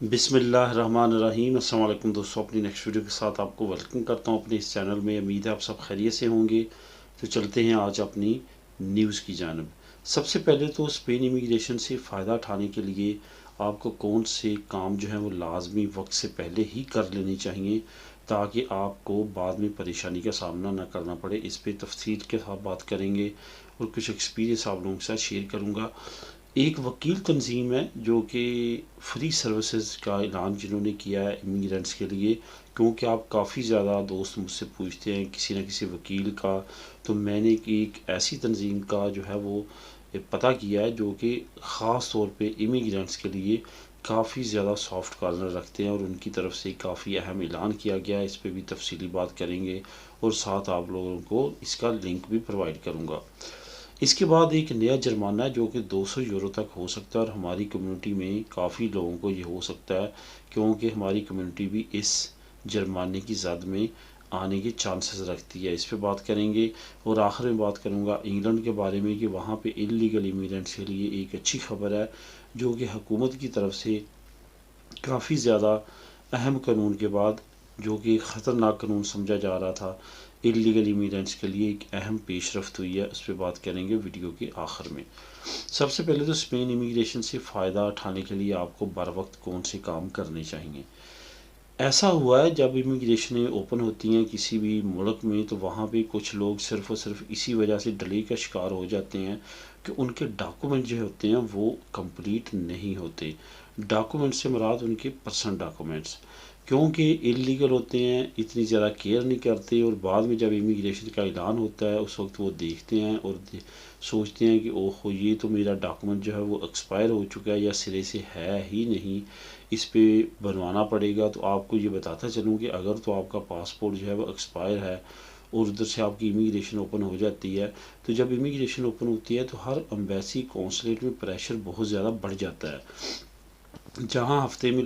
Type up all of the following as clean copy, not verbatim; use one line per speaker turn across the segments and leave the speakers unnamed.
बिस्मिल्लाहिर्रहमानिर्रहीम। अस्सलाम वालेकुम दोस्तों, अपनी नेक्स्ट वीडियो के साथ आपको वेलकम करता हूँ अपने इस चैनल में। उम्मीद है आप सब खैरियत से होंगे। तो चलते हैं आज अपनी न्यूज़ की जानब। सबसे पहले तो स्पेन इमिग्रेशन से फ़ायदा उठाने के लिए आपको कौन से काम जो हैं वो लाजमी वक्त से पहले ही कर लेने चाहिए, ताकि आपको बाद में परेशानी का सामना ना करना पड़े। इस पर तफसील के साथ बात करेंगे और कुछ एक्सपीरियंस आप लोगों के साथ शेयर करूँगा। एक वकील तंजीम है जो कि फ्री सर्विसेज का ऐलान जिन्होंने किया है इमिग्रेंट्स के लिए, क्योंकि आप काफ़ी ज़्यादा दोस्त मुझसे पूछते हैं किसी न किसी वकील का। तो मैंने एक ऐसी तंजीम का जो है वो पता किया है जो कि ख़ास तौर पे इमिग्रेंट्स के लिए काफ़ी ज़्यादा सॉफ्ट कॉर्नर रखते हैं, और उनकी तरफ से काफ़ी अहम ऐलान किया गया है। इस पर भी तफसीली बात करेंगे और साथ आप लोगों को इसका लिंक भी प्रोवाइड करूँगा। इसके बाद एक नया जुर्माना है जो कि 200 यूरो तक हो सकता है, और हमारी कम्युनिटी में काफ़ी लोगों को ये हो सकता है, क्योंकि हमारी कम्युनिटी भी इस जुर्माने की जद में आने के चांसेस रखती है। इस पे बात करेंगे और आखिर में बात करूँगा इंग्लैंड के बारे में कि वहाँ पे इलीगल इमिग्रेंट्स के लिए एक अच्छी खबर है जो कि हुकूमत की तरफ से काफ़ी ज़्यादा अहम कानून के बाद, जो कि ख़तरनाक कानून समझा जा रहा था इलीगल इमिग्रेंट्स के लिए, एक अहम पेशरफ्त हुई है। उस पर बात करेंगे वीडियो के आखिर में। सबसे पहले तो स्पेन इमिग्रेशन से फ़ायदा उठाने के लिए आपको बर वक्त कौन से काम करने चाहिए। ऐसा हुआ है जब इमिग्रेशनें ओपन होती हैं किसी भी मुल्क में, तो वहाँ पे कुछ लोग सिर्फ़ और सिर्फ इसी वजह से डिले का शिकार हो जाते हैं कि उनके डॉक्यूमेंट जो होते हैं वो कंप्लीट नहीं होते। डॉक्यूमेंट से मुराद उनके पर्सनल डॉक्यूमेंट्स, क्योंकि इलीगल होते हैं, इतनी ज़्यादा केयर नहीं करते, और बाद में जब इमिग्रेशन का ऐलान होता है उस वक्त वो देखते हैं और सोचते हैं कि ओहो ये तो मेरा डॉक्यूमेंट जो है वो एक्सपायर हो चुका है या सिरे से है ही नहीं, इस पे बनवाना पड़ेगा। तो आपको ये बताता चलूँ कि अगर तो आपका पासपोर्ट जो है वो एक्सपायर है और उधर से आपकी इमिग्रेशन ओपन हो जाती है, तो जब इमिग्रेशन ओपन होती है तो हर एम्बेसी कौंसलेट में प्रेशर बहुत ज़्यादा बढ़ जाता है। जहाँ हफ्ते में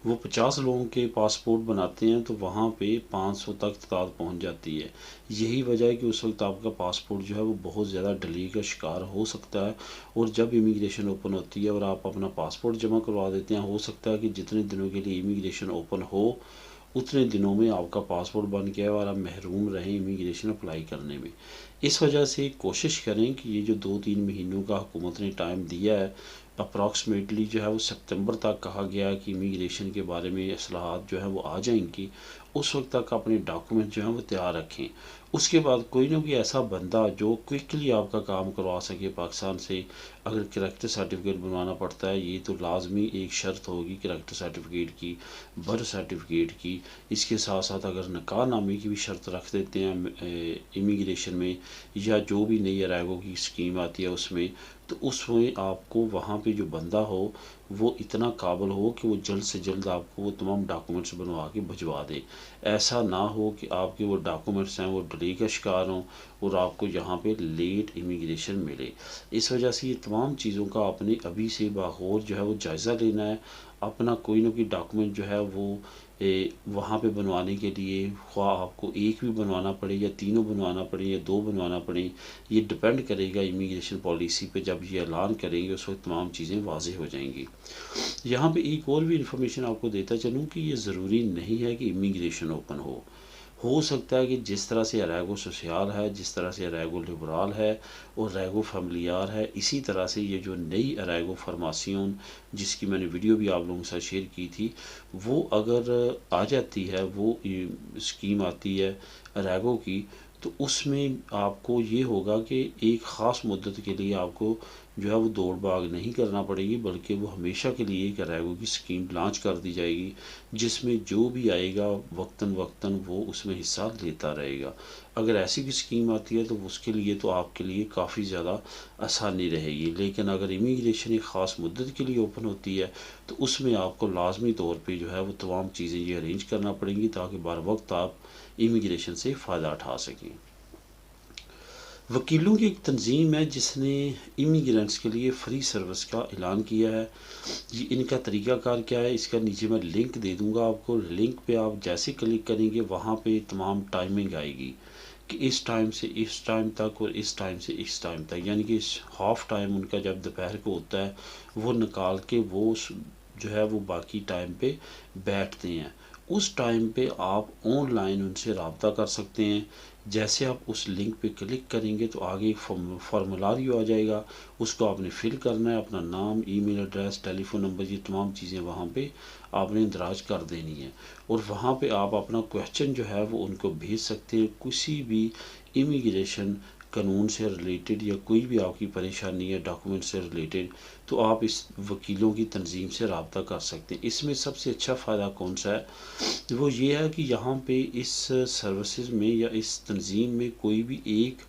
वो 50 लोगों के पासपोर्ट बनाते हैं, तो वहाँ पे 500 तक तादाद पहुँच जाती है। यही वजह है कि उस वक्त आपका पासपोर्ट जो है वो बहुत ज़्यादा डिले का शिकार हो सकता है। और जब इमिग्रेशन ओपन होती है और आप अपना पासपोर्ट जमा करवा देते हैं, हो सकता है कि जितने दिनों के लिए इमिग्रेशन ओपन हो उतने दिनों में आपका पासपोर्ट बन गया और आप महरूम रहें इमिग्रेशन अप्लाई करने में। इस वजह से कोशिश करें कि ये जो 2-3 महीनों का हुकूमत ने टाइम दिया है, अप्रॉक्सीमेटली जो है वो सितंबर तक कहा गया है कि इमिग्रेशन के बारे में असलाहत जो है वो आ जाएंगी, उस वक्त तक अपने डॉक्यूमेंट जो हैं वो तैयार रखें। उसके बाद कोई ना कोई ऐसा बंदा जो क्विकली आपका काम करवा सके पाकिस्तान से, अगर करैक्टर सर्टिफिकेट बनवाना पड़ता है, ये तो लाजमी एक शर्त होगी करैक्टर सर्टिफिकेट की, बर्थ सर्टिफिकेट की। इसके साथ साथ अगर निकाह नामे की भी शर्त रख देते हैं इमिग्रेशन में, या जो भी नई अराइवल की स्कीम आती है उसमें, तो उसमें आपको वहाँ पे जो बंदा हो वो इतना काबिल हो कि वो जल्द से जल्द आपको वो तमाम डॉक्यूमेंट्स बनवा के भिजवा दे। ऐसा ना हो कि आपके वो डॉक्यूमेंट्स हैं वो डिले का शिकार हों और आपको यहाँ पे लेट इमिग्रेशन मिले। इस वजह से ये तमाम चीज़ों का आपने अभी से बागौर जो है वो जायज़ा लेना है। अपना कोई ना कोई डॉक्यूमेंट जो है वो वहाँ पे बनवाने के लिए, ख्वाह आपको एक भी बनवाना पड़े या तीनों बनवाना पड़े या दो बनवाना पड़े, ये डिपेंड करेगा इमिग्रेशन पॉलिसी पे। जब ये ऐलान करेंगे उस वक्त तमाम चीज़ें वाज़ेह हो जाएंगी। यहाँ पे एक और भी इन्फॉर्मेशन आपको देता चलूँ कि ये ज़रूरी नहीं है कि इमिग्रेशन ओपन हो सकता है कि जिस तरह से अराइगो सोशल है, जिस तरह से अराइगो लिबराल है और रैगो फैमिलियार है, इसी तरह से ये जो नई अराइगो फार्मासियोन जिसकी मैंने वीडियो भी आप लोगों के साथ शेयर की थी, वो अगर आ जाती है, वो स्कीम आती है अराइगो की, तो उसमें आपको ये होगा कि एक ख़ास मुद्दत के लिए आपको जो है वो दौड़ भाग नहीं करना पड़ेगी, बल्कि वो हमेशा के लिए एक अराइगो की स्कीम लॉन्च कर दी जाएगी, जिसमें जो भी आएगा वक्तन वक्तन वो उसमें हिस्सा लेता रहेगा। अगर ऐसी भी स्कीम आती है तो उसके लिए तो आपके लिए काफ़ी ज़्यादा आसानी रहेगी। लेकिन अगर इमिग्रेशन एक ख़ास मुद्दत के लिए ओपन होती है, तो उसमें आपको लाजमी तौर पे जो है वो तमाम चीज़ें ये अरेंज करना पड़ेंगी, ताकि बर वक्त आप इमिग्रेशन से फ़ायदा उठा सकें। वकीलों की एक तंजीम है जिसने इमिग्रेंट्स के लिए फ़्री सर्विस का ऐलान किया है। जी, इनका तरीक़ाकार क्या है, इसका नीचे मैं लिंक दे दूंगा आपको। लिंक पे आप जैसे क्लिक करेंगे वहाँ पे तमाम टाइमिंग आएगी कि इस टाइम से इस टाइम तक और इस टाइम से इस टाइम तक, यानी कि हाफ़ टाइम उनका जब दोपहर को होता है वो निकाल के वो جو ہے وہ باقی ٹائم پہ بیٹھتے ہیں، اس ٹائم پہ آپ آن لائن ان سے رابطہ کر سکتے ہیں۔ جیسے آپ اس لنک پہ کلک کریں گے تو آگے ایک فارمولاریو آ جائے گا، اس کو آپ نے فل کرنا ہے، اپنا نام، ای میل ایڈریس، ٹیلی فون نمبر، یہ تمام چیزیں وہاں پہ آپ نے اندراج کر دینی ہے، اور وہاں پہ آپ اپنا کویشچن جو ہے وہ ان کو بھیج سکتے ہیں، کسی بھی امیگریشن قانون سے ریلیٹڈ یا کوئی بھی آپ کی پریشانی ہے ڈاکومنٹ سے ریلیٹڈ، تو آپ اس وکیلوں کی تنظیم سے رابطہ کر سکتے ہیں۔ اس میں سب سے اچھا فائدہ کون سا ہے؟ وہ یہ ہے کہ یہاں پہ اس سروسز میں یا اس تنظیم میں کوئی بھی ایک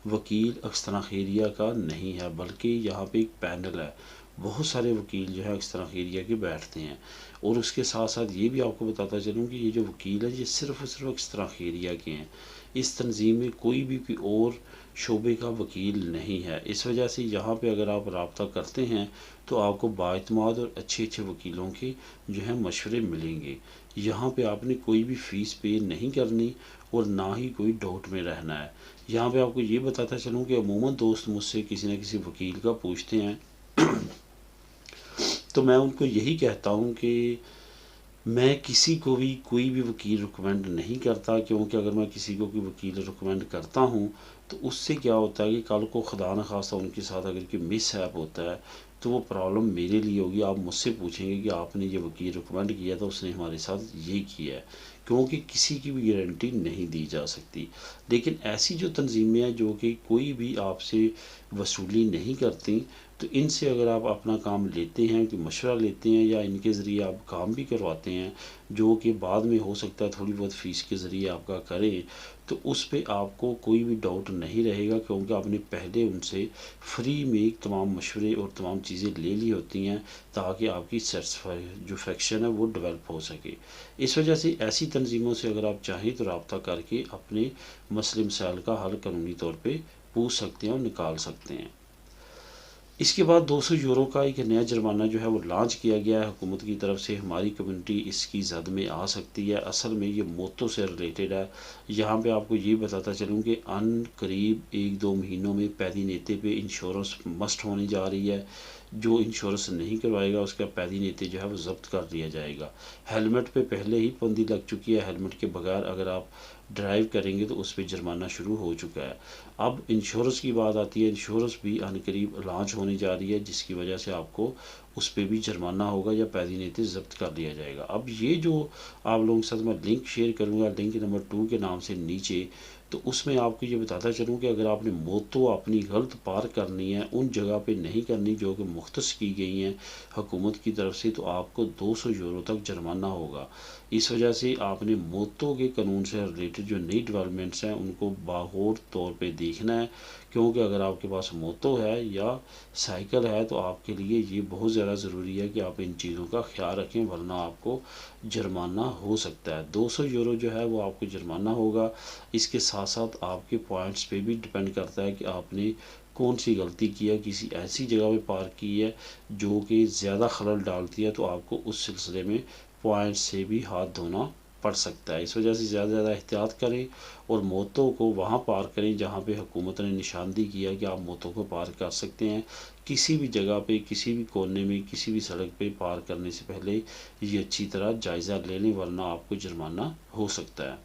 وکیل اکسترا خیریہ کا نہیں ہے، بلکہ یہاں پہ ایک پینل ہے، بہت سارے وکیل جو ہے اکسترا خیریہ کے بیٹھتے ہیں، اور اس کے ساتھ ساتھ یہ بھی آپ کو بتاتا چلوں کہ یہ جو وکیل ہے یہ صرف اور صرف اکسترا خیریہ کے ہیں، اس تنظیم میں کوئی بھی کوئی اور شعبے کا وکیل نہیں ہے۔ اس وجہ سے یہاں پہ اگر آپ رابطہ کرتے ہیں تو آپ کو بااعتماد اور اچھے اچھے وکیلوں کے جو ہیں مشورے ملیں گے۔ یہاں پہ آپ نے کوئی بھی فیس پے نہیں کرنی اور نہ ہی کوئی ڈاؤٹ میں رہنا ہے۔ یہاں پہ آپ کو یہ بتاتا چلوں کہ عموماً دوست مجھ سے کسی نہ کسی وکیل کا پوچھتے ہیں تو میں ان کو یہی کہتا ہوں کہ میں کسی کو بھی کوئی بھی وکیل ریکمینڈ نہیں کرتا، کیونکہ اگر میں کسی کو کوئی وکیل ریکمینڈ کرتا ہوں تو اس سے کیا ہوتا ہے کہ کل کو خدا نخواستہ ان کے ساتھ اگر کوئی مس ہیپ ہوتا ہے تو وہ پرابلم میرے لیے ہوگی۔ آپ مجھ سے پوچھیں گے کہ آپ نے یہ وکیل ریکمینڈ کیا تھا، اس نے ہمارے ساتھ یہ کیا ہے، کیونکہ کسی کی بھی گارنٹی نہیں دی جا سکتی۔ لیکن ایسی جو تنظیمیں ہیں جو کہ کوئی بھی آپ سے وصولی نہیں کرتی، تو ان سے اگر آپ اپنا کام لیتے ہیں، کہ مشورہ لیتے ہیں، یا ان کے ذریعے آپ کام بھی کرواتے ہیں جو کہ بعد میں ہو سکتا ہے تھوڑی بہت فیس کے ذریعے آپ کا کریں، تو اس پہ آپ کو کوئی بھی ڈاؤٹ نہیں رہے گا، کیونکہ آپ نے پہلے ان سے فری میں تمام مشورے اور تمام چیزیں لے لی ہوتی ہیں، تاکہ آپ کی جو فیکشن ہے وہ ڈیولپ ہو سکے۔ اس وجہ سے ایسی تنظیموں سے اگر آپ چاہیں تو رابطہ کر کے اپنے مسئلے مسائل کا حل قانونی طور پہ پوچھ سکتے ہیں اور نکال سکتے ہیں۔ اس کے بعد 200 یورو کا ایک نیا جرمانہ جو ہے وہ لانچ کیا گیا ہے حکومت کی طرف سے۔ ہماری کمیونٹی اس کی زد میں آ سکتی ہے، اصل میں یہ موتوں سے ریلیٹڈ ہے۔ یہاں پہ آپ کو یہ بتاتا چلوں کہ قریب 1-2 مہینوں میں پیدی نیتے پہ انشورنس مسٹ ہونے جا رہی ہے۔ جو انشورنس نہیں کروائے گا اس کا پیدی نیتے جو ہے وہ ضبط کر لیا جائے گا۔ ہیلمٹ پہ پہلے ہی پابندی لگ چکی ہے، ہیلمٹ کے بغیر اگر آپ ڈرائیو کریں گے تو اس پہ جرمانہ شروع ہو چکا ہے۔ اب انشورنس کی بات آتی ہے، انشورنس بھی قریب لانچ ہونے جا رہی ہے، جس کی وجہ سے آپ کو اس پہ بھی جرمانہ ہوگا یا پیدی نیتی ضبط کر لیا جائے گا۔ اب یہ جو آپ لوگوں کے ساتھ میں لنک شیئر کروں گا، لنک نمبر 2 کے نام سے نیچے، تو اس میں آپ کو یہ بتاتا چلوں کہ اگر آپ نے موتو اپنی غلط پار کرنی ہے، ان جگہ پہ نہیں کرنی جو کہ مختص کی گئی ہیں حکومت کی طرف سے، تو آپ کو 200 یورو تک جرمانہ ہوگا۔ اس وجہ سے آپ نے موتو کے قانون سے ریلیٹڈ جو نئی ڈیولپمنٹس ہیں ان کو باغور طور پہ دیکھنا ہے، کیونکہ اگر آپ کے پاس موتو ہے یا سائیکل ہے تو آپ کے لیے یہ بہت زیادہ ضروری ہے کہ آپ ان چیزوں کا خیال رکھیں، ورنہ آپ کو جرمانہ ہو سکتا ہے۔ 200 یورو جو ہے وہ آپ کو جرمانہ ہوگا۔ اس کے ساتھ ساتھ آپ کے پوائنٹس پہ بھی ڈپینڈ کرتا ہے کہ آپ نے کون سی غلطی کی ہے، کسی ایسی جگہ پہ پارک کی ہے جو کہ زیادہ خلل ڈالتی ہے، تو آپ کو اس سلسلے میں پوائنٹ سے بھی ہاتھ دھونا پڑ سکتا ہے۔ اس وجہ سے زیادہ زیادہ احتیاط کریں اور موتوں کو وہاں پارک کریں جہاں پہ حکومت نے نشاندہی کیا کہ آپ موتوں کو پارک کر سکتے ہیں۔ کسی بھی جگہ پہ، کسی بھی کونے میں، کسی بھی سڑک پہ پارک کرنے سے پہلے یہ اچھی طرح جائزہ لے لیں، ورنہ آپ کو جرمانہ ہو سکتا ہے۔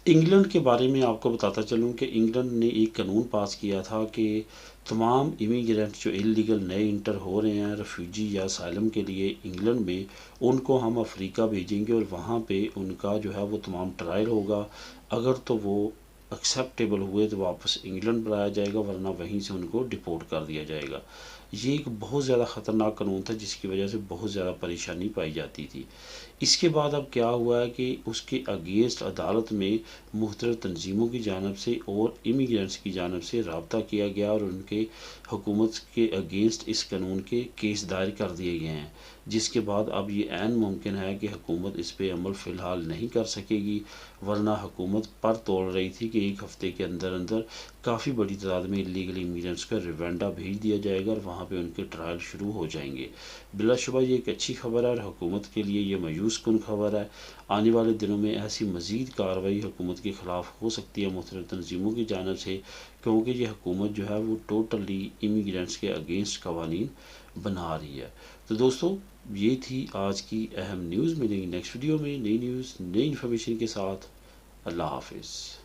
انگلینڈ کے بارے میں آپ کو بتاتا چلوں کہ انگلینڈ نے ایک قانون پاس کیا تھا کہ تمام امیگرینٹ جو انلیگل نئے انٹر ہو رہے ہیں ریفیوجی یا اسائلم کے لیے انگلینڈ میں، ان کو ہم افریقہ بھیجیں گے اور وہاں پہ ان کا جو ہے وہ تمام ٹرائل ہوگا۔ اگر تو وہ ایکسیپٹیبل ہوئے تو واپس انگلینڈ بلایا جائے گا، ورنہ وہیں سے ان کو ڈپورٹ کر دیا جائے گا۔ یہ ایک بہت زیادہ خطرناک قانون تھا جس کی وجہ سے بہت زیادہ پریشانی پائی جاتی تھی۔ اس کے بعد اب کیا ہوا ہے کہ اس کے اگینسٹ عدالت میں مختلف تنظیموں کی جانب سے اور امیگرینٹس کی جانب سے رابطہ کیا گیا اور ان کے حکومت کے اگینسٹ اس قانون کے کیس دائر کر دیے گئے ہیں، جس کے بعد اب یہ عین ممکن ہے کہ حکومت اس پہ عمل فی الحال نہیں کر سکے گی، ورنہ حکومت پر توڑ رہی تھی کہ 1 ہفتے کے اندر اندر کافی بڑی تعداد میں انلیگل امیگرینٹس کا روانڈا بھیج دیا جائے گا اور وہاں وہاں پہ ان کے ٹرائل شروع ہو جائیں گے۔ بلا شبہ یہ ایک اچھی خبر ہے اور حکومت کے لیے یہ مایوس کن خبر ہے۔ آنے والے دنوں میں ایسی مزید کارروائی حکومت کے خلاف ہو سکتی ہے مختلف تنظیموں کی جانب سے، کیونکہ یہ حکومت جو ہے وہ ٹوٹلی امیگرینٹس کے اگینسٹ قوانین بنا رہی ہے۔ تو دوستو یہ تھی آج کی اہم نیوز۔ ملیں گے نیکسٹ ویڈیو میں نئی نیوز نئی انفارمیشن کے ساتھ۔ اللہ حافظ۔